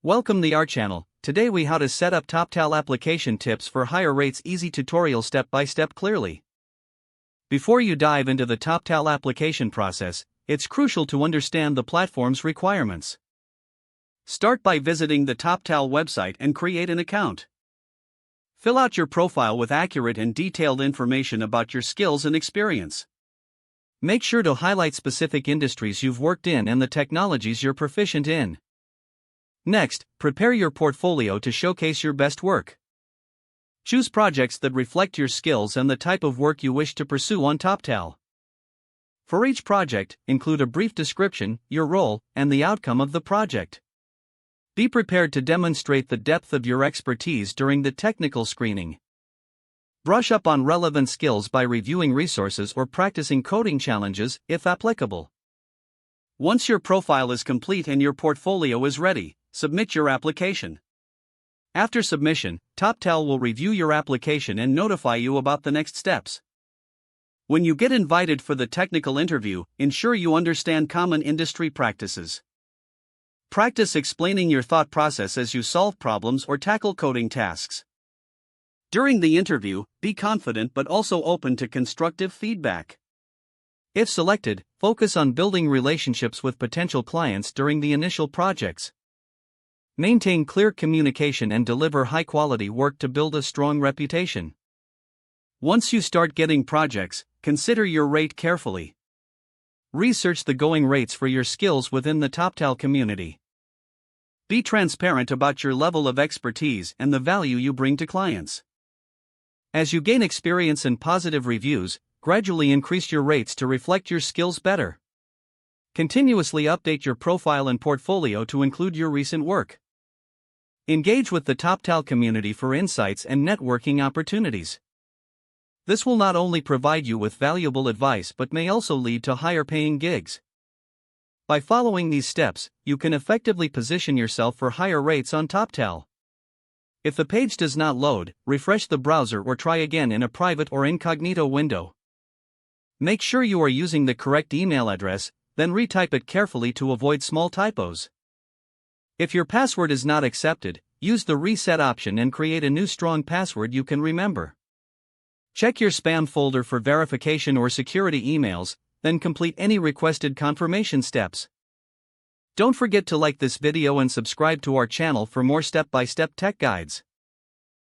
Welcome to our channel. Today we how to set up Toptal application tips for higher rates, easy tutorial step by step clearly. Before you dive into the Toptal application process, it's crucial to understand the platform's requirements. Start by visiting the Toptal website and create an account. Fill out your profile with accurate and detailed information about your skills and experience. Make sure to highlight specific industries you've worked in and the technologies you're proficient in. Next, prepare your portfolio to showcase your best work. Choose projects that reflect your skills and the type of work you wish to pursue on Toptal. For each project, include a brief description, your role, and the outcome of the project. Be prepared to demonstrate the depth of your expertise during the technical screening. Brush up on relevant skills by reviewing resources or practicing coding challenges, if applicable. Once your profile is complete and your portfolio is ready, submit your application. After submission, Toptal will review your application and notify you about the next steps. When you get invited for the technical interview, ensure you understand common industry practices. Practice explaining your thought process as you solve problems or tackle coding tasks. During the interview, be confident but also open to constructive feedback. If selected, focus on building relationships with potential clients during the initial projects. Maintain clear communication and deliver high-quality work to build a strong reputation. Once you start getting projects, consider your rate carefully. Research the going rates for your skills within the Toptal community. Be transparent about your level of expertise and the value you bring to clients. As you gain experience and positive reviews, gradually increase your rates to reflect your skills better. Continuously update your profile and portfolio to include your recent work. Engage with the Toptal community for insights and networking opportunities. This will not only provide you with valuable advice but may also lead to higher paying gigs. By following these steps, you can effectively position yourself for higher rates on Toptal. If the page does not load, refresh the browser or try again in a private or incognito window. Make sure you are using the correct email address, then retype it carefully to avoid small typos. If your password is not accepted, use the reset option and create a new strong password you can remember. Check your spam folder for verification or security emails, then complete any requested confirmation steps. Don't forget to like this video and subscribe to our channel for more step-by-step tech guides.